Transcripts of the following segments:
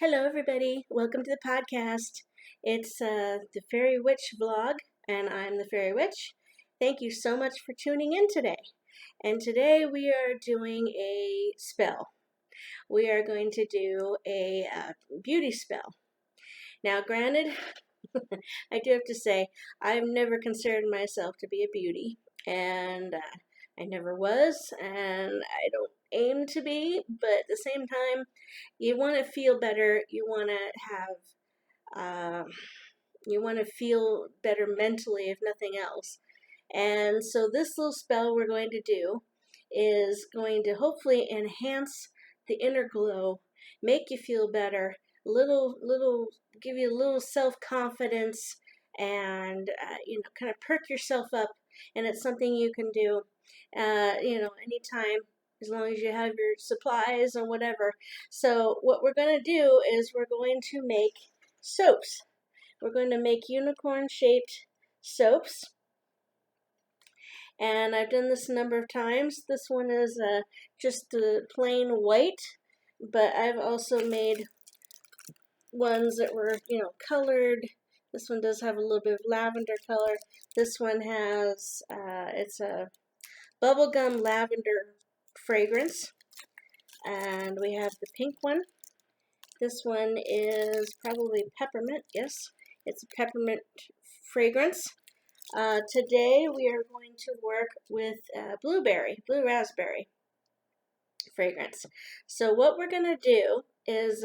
Hello, everybody. Welcome to the podcast. It's the Fairy Witch vlog, and I'm the Fairy Witch. Thank you so much for tuning in today. And today we are doing a spell. We are going to do a beauty spell. Now, granted, I do have to say, I've never considered myself to be a beauty, and I never was, and I don't aim to be, but at the same time, you want to feel better. Uh, you want to feel better mentally, if nothing else. And so this little spell we're going to do is going to hopefully enhance the inner glow, make you feel better, give you a little self-confidence, and kind of perk yourself up. And it's something you can do, anytime, as long as you have your supplies or whatever. So what we're going to do is we're going to make soaps. We're going to make unicorn-shaped soaps. And I've done this a number of times. This one is just the plain white, but I've also made ones that were, colored. This one does have a little bit of lavender color. This one has, it's a bubblegum lavender fragrance. And we have the pink one. This one is probably peppermint. Yes, it's a peppermint fragrance. Today we are going to work with blue raspberry fragrance. So what we're going to do is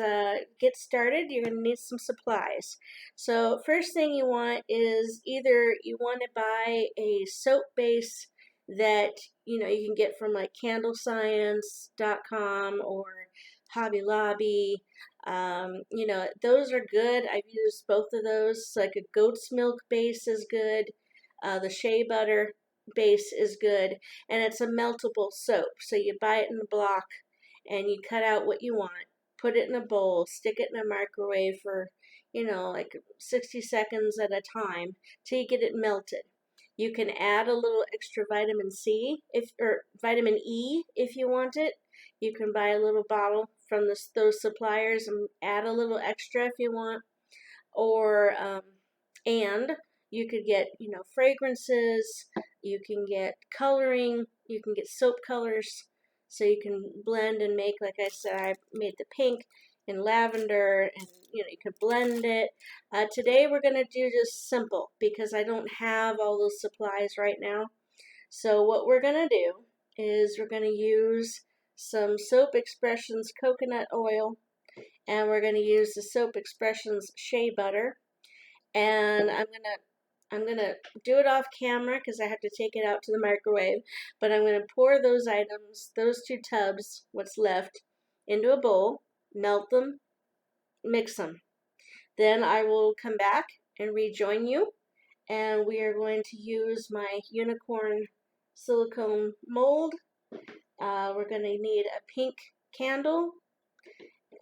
get started. You're going to need some supplies. So first thing you want is either you want to buy a soap base that you can get from like candlescience.com or Hobby Lobby. Those are good. I've used both of those. Like a goat's milk base is good. The shea butter base is good, and it's a meltable soap. So you buy it in a block, and you cut out what you want, put it in a bowl, stick it in a microwave for, like 60 seconds at a time till you get it melted. You can add a little extra vitamin C or vitamin E if you want it. You can buy a little bottle from those suppliers and add a little extra if you want, or and you could get fragrances, you can get coloring, you can get soap colors, so you can blend and make. Like I said, I made the pink and lavender, and you could blend it. Today we're going to do just simple because I don't have all those supplies right now. So what we're going to do is we're going to use some Soap Expressions coconut oil, and we're going to use the Soap Expressions shea butter, and I'm gonna do it off camera because I have to take it out to the microwave. But I'm gonna pour those items, those 2 tubs, what's left, into a bowl, melt them, mix them. Then I will come back and rejoin you, and we are going to use my unicorn silicone mold. We're gonna need a pink candle.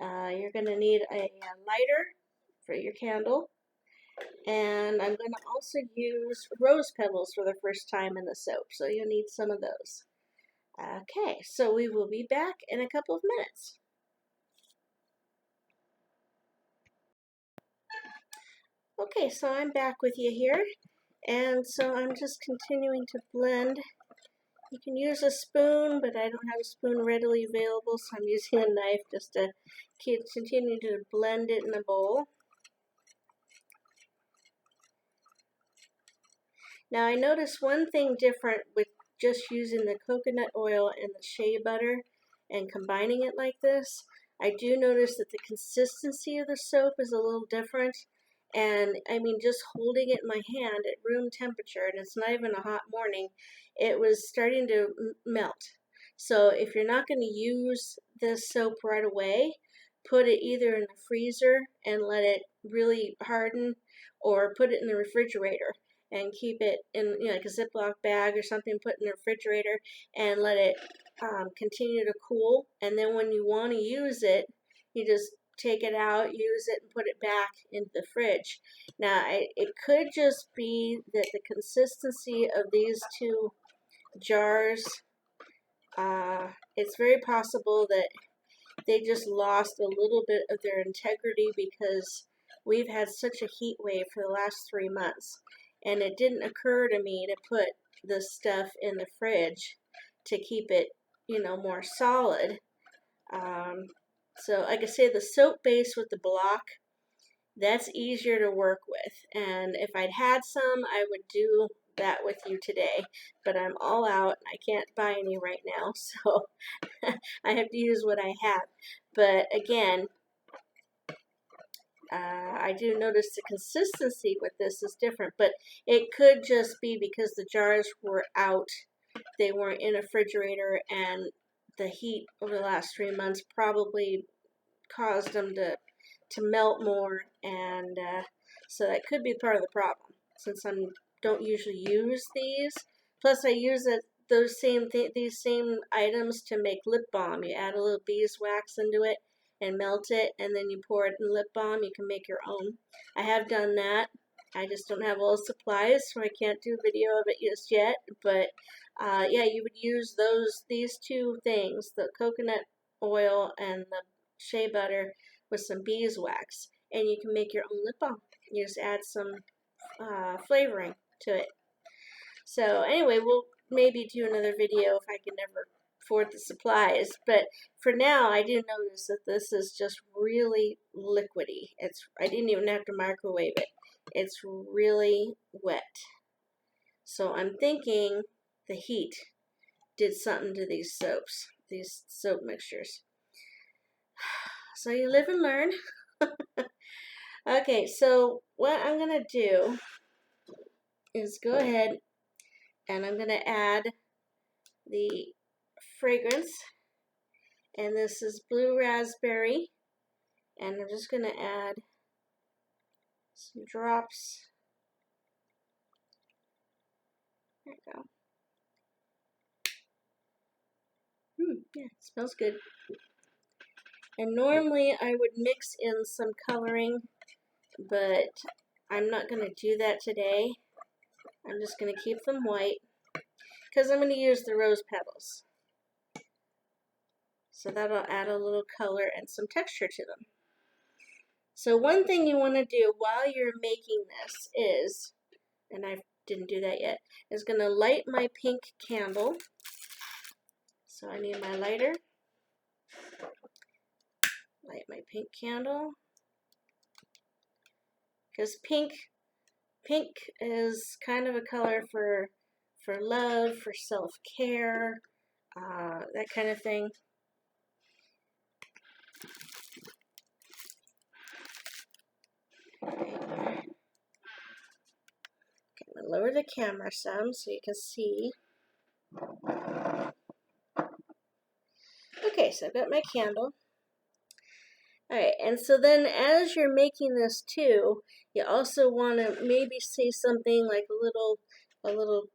You're gonna need a lighter for your candle. And I'm going to also use rose petals for the first time in the soap, so you'll need some of those. Okay, so we will be back in a couple of minutes. Okay, so I'm back with you here, and so I'm just continuing to blend. You can use a spoon, but I don't have a spoon readily available, so I'm using a knife just to continue to blend it in a bowl. Now I noticed one thing different with just using the coconut oil and the shea butter and combining it like this. I do notice that the consistency of the soap is a little different, and I mean, just holding it in my hand at room temperature, and it's not even a hot morning, it was starting to melt. So if you're not going to use this soap right away, put it either in the freezer and let it really harden, or put it in the refrigerator and keep it in like a Ziploc bag or something, put in the refrigerator and let it continue to cool. And then when you want to use it, you just take it out, use it, and put it back into the fridge. Now, it could just be that the consistency of these 2 jars, it's very possible that they just lost a little bit of their integrity because we've had such a heat wave for the last 3 months. And it didn't occur to me to put this stuff in the fridge to keep it, more solid. So like I say, the soap base with the block, that's easier to work with. And if I'd had some, I would do that with you today. But I'm all out and I can't buy any right now, so I have to use what I have. But again, I do notice the consistency with this is different, but it could just be because the jars were out. They weren't in a refrigerator, and the heat over the last 3 months probably caused them to melt more, and so that could be part of the problem. Since I don't usually use these, plus I use these same items to make lip balm. You add a little beeswax into it and melt it, and then you pour it in lip balm. You can make your own. I have done that. I just don't have all the supplies, so I can't do a video of it just yet. But yeah, you would use these two things, the coconut oil and the shea butter, with some beeswax, and you can make your own lip balm. You just add some flavoring to it. So anyway, we'll maybe do another video if I can ever afford the supplies. But for now, I do notice that this is just really liquidy. I didn't even have to microwave it. It's really wet. So I'm thinking the heat did something to these soap mixtures. So you live and learn. Okay, so what I'm going to do is go ahead and I'm going to add the fragrance. And this is blue raspberry. And I'm just going to add some drops. There we go. Yeah, it smells good. And normally I would mix in some coloring, but I'm not going to do that today. I'm just going to keep them white because I'm going to use the rose petals. So that'll add a little color and some texture to them. So one thing you want to do while you're making this is, and I didn't do that yet, is going to light my pink candle. So I need my lighter. Light my pink candle. Because pink is kind of a color for love, for self-care, that kind of thing. Okay, I'm going to lower the camera some so you can see. Okay, so I've got my candle. Alright, and so then as you're making this too, you also want to maybe say something like a little little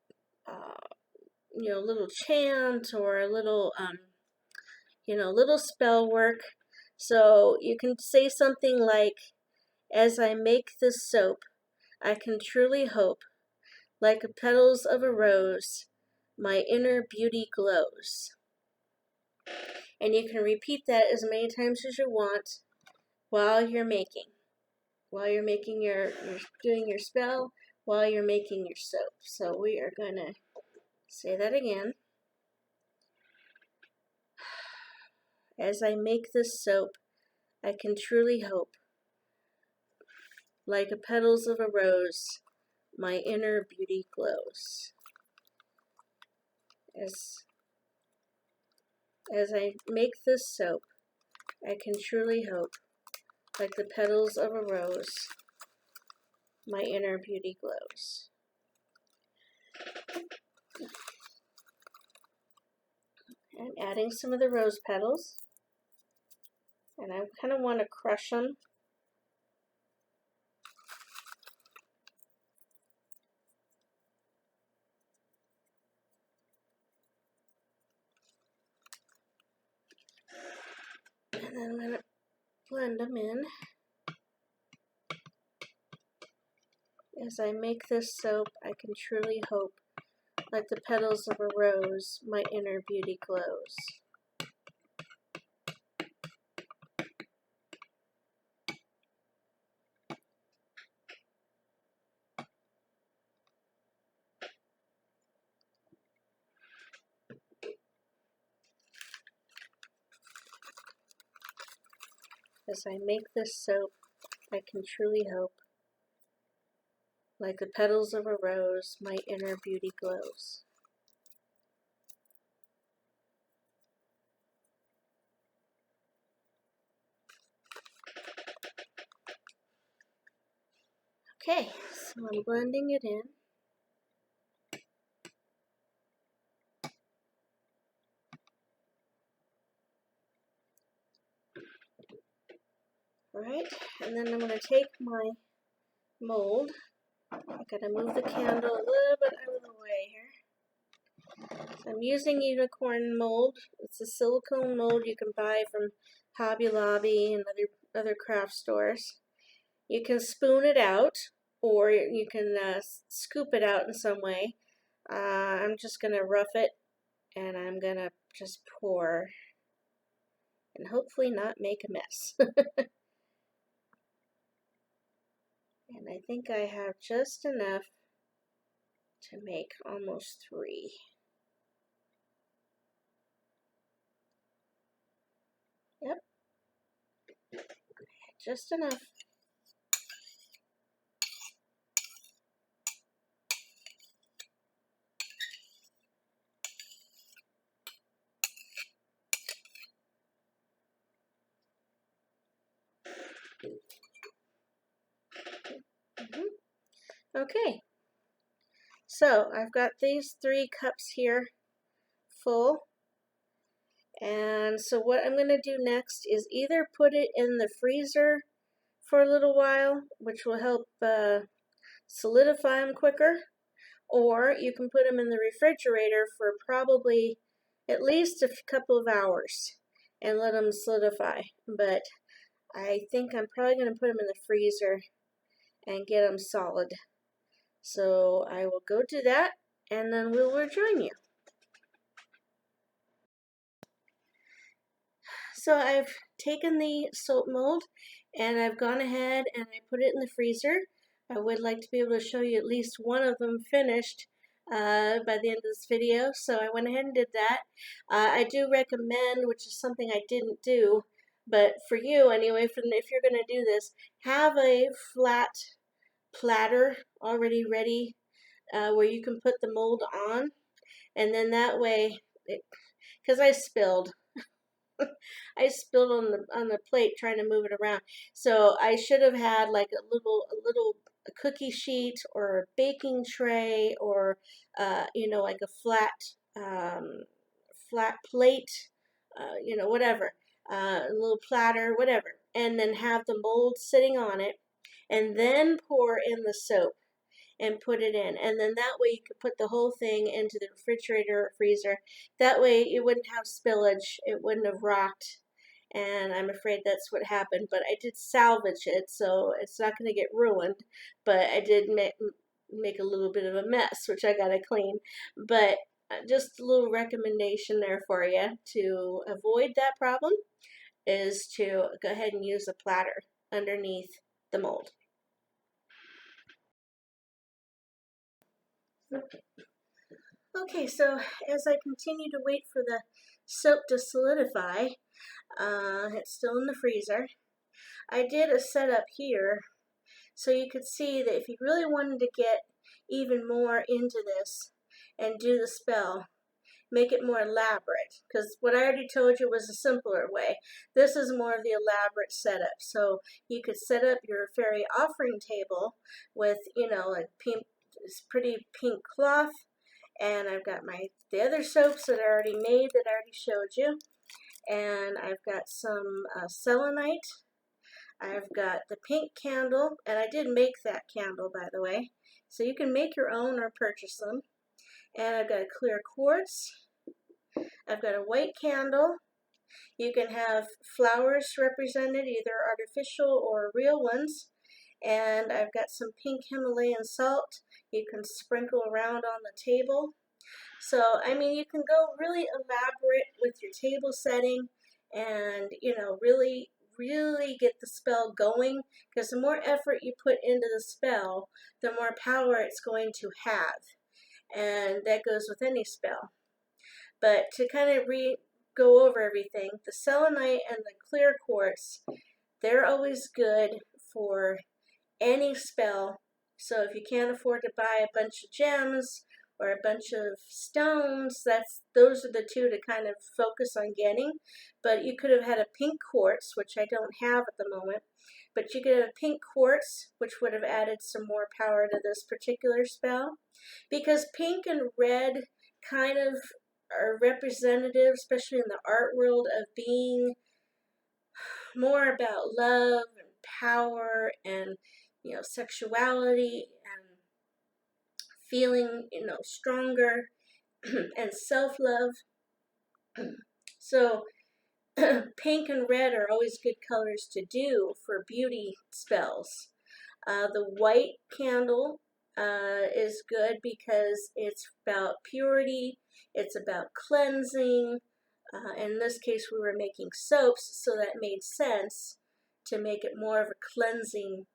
chant or a little, little spell work. So you can say something like, as I make this soap, I can truly hope, like the petals of a rose, my inner beauty glows. And you can repeat that as many times as you want while you're making. While you're making you're doing your spell, while you're making your soap. So we are going to say that again. As I make this soap, I can truly hope, like the petals of a rose, my inner beauty glows. As I make this soap, I can truly hope, like the petals of a rose, my inner beauty glows. I'm adding some of the rose petals, and I kind of want to crush them. And then I'm going to blend them in. As I make this soap, I can truly hope, like the petals of a rose, my inner beauty glows. As I make this soap, I can truly hope, like the petals of a rose, my inner beauty glows. Okay, so I'm blending it in. Alright, and then I'm going to take my mold. I gotta move the candle a little bit out of the way here. So I'm using unicorn mold. It's a silicone mold you can buy from Hobby Lobby and other craft stores. You can spoon it out, or you can scoop it out in some way. I'm just gonna rough it, and I'm gonna just pour, and hopefully not make a mess. And I think I have just enough to make almost 3. Yep, just enough. Okay, so I've got these 3 cups here full. And so what I'm going to do next is either put it in the freezer for a little while, which will help solidify them quicker, or you can put them in the refrigerator for probably at least a couple of hours and let them solidify. But I think I'm probably going to put them in the freezer and get them solid. So I will go do that, and then we'll rejoin you. So I've taken the soap mold and I've gone ahead and I put it in the freezer. I would like to be able to show you at least one of them finished by the end of this video, so I went ahead and did that. I do recommend, which is something I didn't do, but for you anyway, if you're going to do this, have a flat platter already ready where you can put the mold on, and then that way, because I spilled on the plate trying to move it around. So I should have had like a little cookie sheet or a baking tray, or like a flat plate, whatever, a little platter, whatever, and then have the mold sitting on it, and then pour in the soap and put it in, and then that way you could put the whole thing into the refrigerator or freezer. That way you wouldn't have spillage, it wouldn't have rocked, and I'm afraid that's what happened. But I did salvage it, so it's not going to get ruined, but I did make a little bit of a mess, which I gotta clean. But just a little recommendation there for you to avoid that problem is to go ahead and use a platter underneath the mold. Okay, so as I continue to wait for the soap to solidify, it's still in the freezer. I did a setup here so you could see that if you really wanted to get even more into this and do the spell, make it more elaborate, because what I already told you was a simpler way. This is more of the elaborate setup. So you could set up your fairy offering table with, like this pretty pink cloth, and I've got the other soaps that I already made that I already showed you, and I've got some selenite. I've got the pink candle, and I did make that candle, by the way, so you can make your own or purchase them. And I've got a clear quartz. I've got a white candle. You can have flowers represented, either artificial or real ones. And I've got some pink Himalayan salt you can sprinkle around on the table. So, I mean, you can go really elaborate with your table setting and, really, really get the spell going, because the more effort you put into the spell, the more power it's going to have. And that goes with any spell. But to kind of go over everything, the selenite and the clear quartz, They're always good for any spell. So if you can't afford to buy a bunch of gems or a bunch of stones, those are the two to kind of focus on getting. But you could have had a pink quartz, which I don't have at the moment. But you could have a pink quartz, which would have added some more power to this particular spell. Because pink and red kind of are representative, especially in the art world, of being more about love and power and sexuality and feeling stronger and self-love. So pink and red are always good colors to do for beauty spells. The white candle is good because it's about purity, it's about cleansing. In this case, we were making soaps, so that made sense to make it more of a cleansing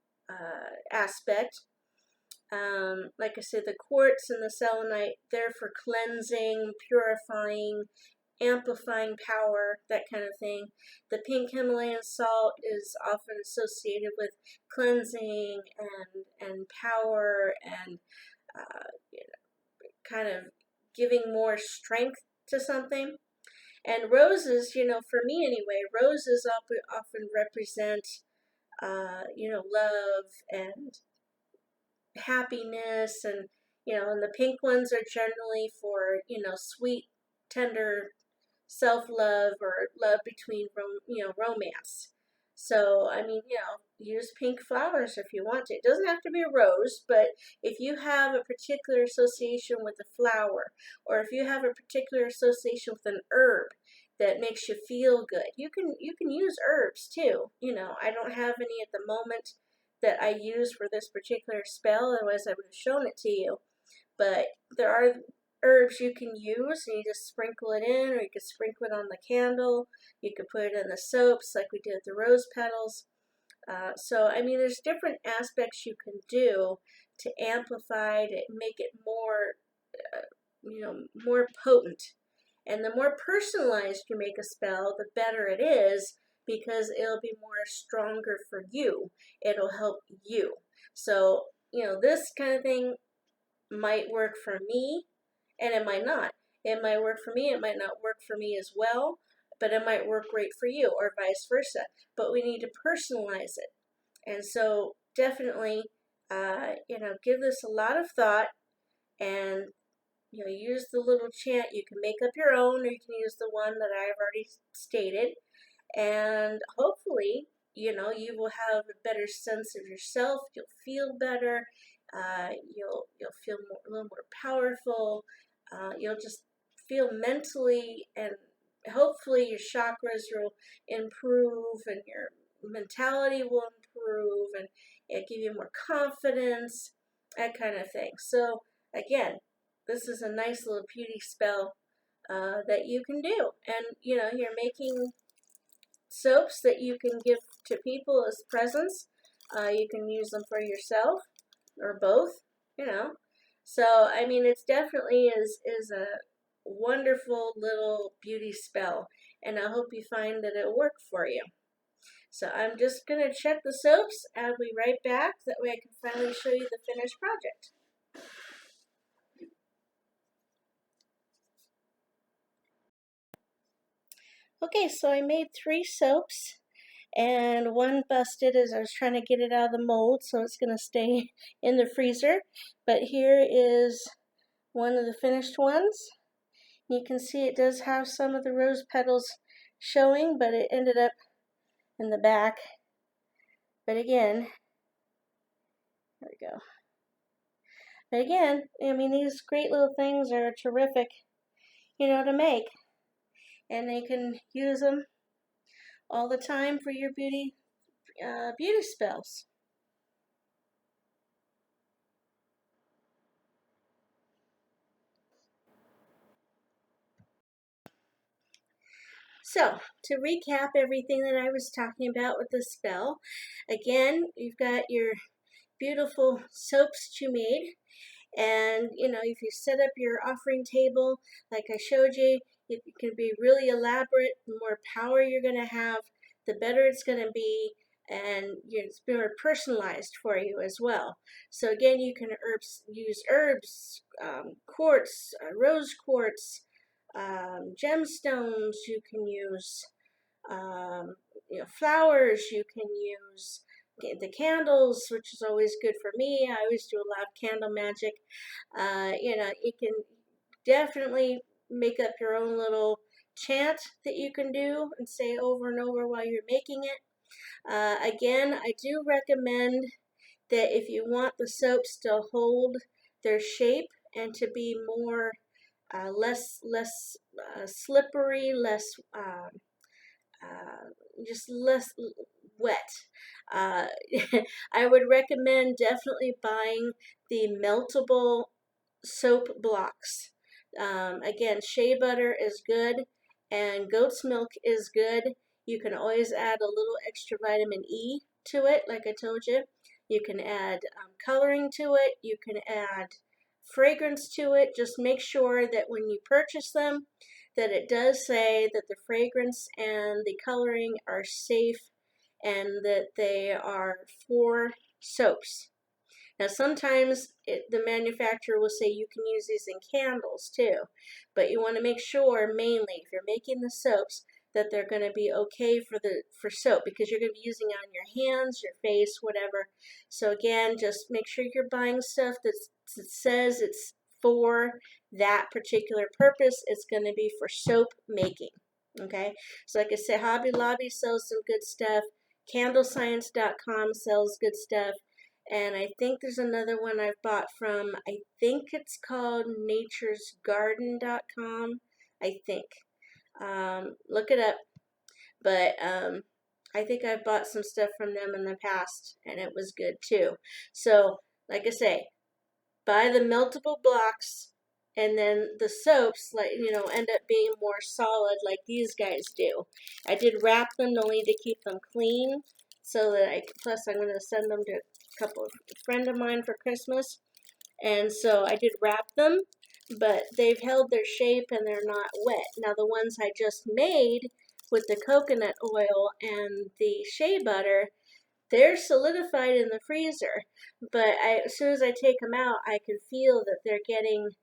aspect. Like I said, the quartz and the selenite, they're for cleansing, purifying, amplifying power, that kind of thing. The pink Himalayan salt is often associated with cleansing and power and kind of giving more strength to something. And roses, for me anyway, roses often represent, love and happiness, and the pink ones are generally for, sweet, tender self-love or love between, romance. So, I mean, use pink flowers if you want to. It doesn't have to be a rose, but if you have a particular association with a flower, or if you have a particular association with an herb that makes you feel good, you can use herbs too. I don't have any at the moment that I use for this particular spell, otherwise I would have shown it to you. But there are herbs you can use, and you just sprinkle it in, or you could sprinkle it on the candle. You could put it in the soaps like we did with the rose petals. So, I mean, there's different aspects you can do to amplify, to make it more, more potent. And the more personalized you make a spell, the better it is, because it'll be more stronger for you. It'll help you. So, this kind of thing might work for me, and it might not. It might work for me, it might not work for me as well, but it might work great for you, or vice versa. But we need to personalize it. And so definitely, give this a lot of thought, and use the little chant. You can make up your own, or you can use the one that I've already stated, and hopefully, you will have a better sense of yourself. You'll feel better. You'll feel a little more powerful. You'll just feel mentally, and hopefully your chakras will improve, and your mentality will improve, and it'll give you more confidence, that kind of thing. So again, this is a nice little beauty spell that you can do, and you're making soaps that you can give to people as presents. You can use them for yourself or both. So, I mean, it's definitely is a wonderful little beauty spell, and I hope you find that it'll work for you. So I'm just going to check the soaps. I'll be right back. That way I can finally show you the finished project. Okay, so I made 3 soaps, and one busted as I was trying to get it out of the mold, so it's going to stay in the freezer. But here is one of the finished ones. You can see it does have some of the rose petals showing, but it ended up in the back. But again, there we go. But again, I mean, these great little things are terrific, to make. And you can use them all the time for your beauty spells. So, to recap everything that I was talking about with the spell, again, you've got your beautiful soaps that you made, and if you set up your offering table like I showed you, it can be really elaborate. The more power you're going to have, the better it's going to be. and it's more personalized for you as well. So again, you can use herbs, quartz, rose quartz, gemstones. You can use flowers. You can use the candles, which is always good for me. I always do a lot of candle magic. You can definitely make up your own little chant that you can do and say over and over while you're making it. Again, I do recommend that if you want the soaps to hold their shape and to be more less slippery, just less wet. Uh, I would recommend definitely buying the meltable soap blocks. Again, shea butter is good and goat's milk is good. You can always add a little extra vitamin E to it, like I told you. You can add coloring to it. You can add fragrance to it. Just make sure that when you purchase them, that it does say that the fragrance and the coloring are safe and that they are for soaps. Now, sometimes the manufacturer will say you can use these in candles too, but you want to make sure, mainly, if you're making the soaps, that they're going to be okay for soap because you're going to be using it on your hands, your face, whatever. So again, just make sure you're buying stuff that says it's for that particular purpose. It's going to be for soap making. Okay, so like I said, Hobby Lobby sells some good stuff. Candlescience.com sells good stuff. And I think there's another one I've bought from, I think it's called naturesgarden.com, I think. Look it up. But I think I've bought some stuff from them in the past, and it was good too. So, like I say, buy the meltable blocks, and then the soaps, end up being more solid like these guys do. I did wrap them only to keep them clean, so that plus I'm going to send them to a friend of mine for Christmas. And so I did wrap them, but they've held their shape and they're not wet. Now the ones I just made with the coconut oil and the shea butter, they're solidified in the freezer, but as soon as I take them out, I can feel that they're getting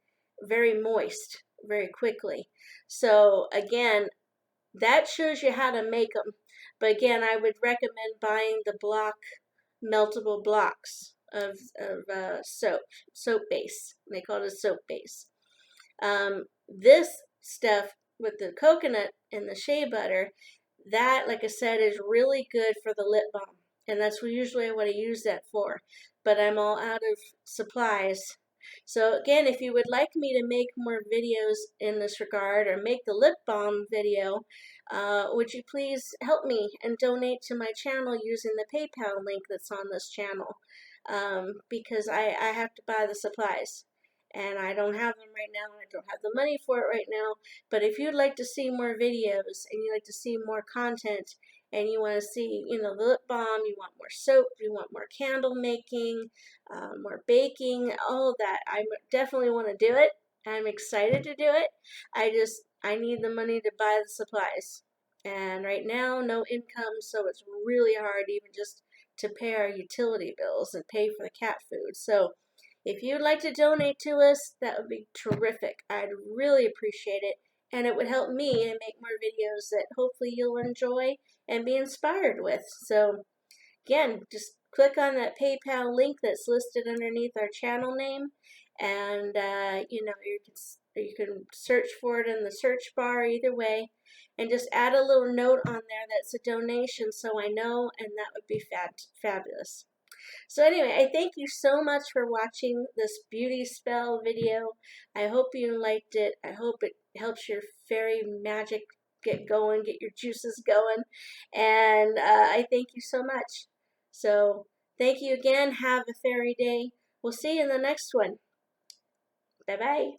very moist very quickly. So again, that shows you how to make them. But again, I would recommend buying the meltable blocks of soap base. They call it a soap base. This stuff with the coconut and the shea butter, that, like I said, is really good for the lip balm. And that's usually what I use that for. But I'm all out of supplies. So again, if you would like me to make more videos in this regard or make the lip balm video, would you please help me and donate to my channel using the PayPal link that's on this channel? Because I have to buy the supplies. And I don't have them right now, and I don't have the money for it right now. But if you'd like to see more videos, and you'd like to see more content, and you want to see, the lip balm, you want more soap, you want more candle making, more baking, all of that, I definitely want to do it. I'm excited to do it. I need the money to buy the supplies. And right now, no income, so it's really hard even just to pay our utility bills and pay for the cat food. So if you'd like to donate to us, that would be terrific. I'd really appreciate it, and it would help me and make more videos that hopefully you'll enjoy and be inspired with. So again, just click on that PayPal link that's listed underneath our channel name, and you can search for it in the search bar either way, and just add a little note on there that's a donation so I know, and that would be fabulous. So anyway, I thank you so much for watching this beauty spell video. I hope you liked it. I hope it helps your fairy magic get going, get your juices going. And I thank you so much. So thank you again. Have a fairy day. We'll see you in the next one. Bye-bye.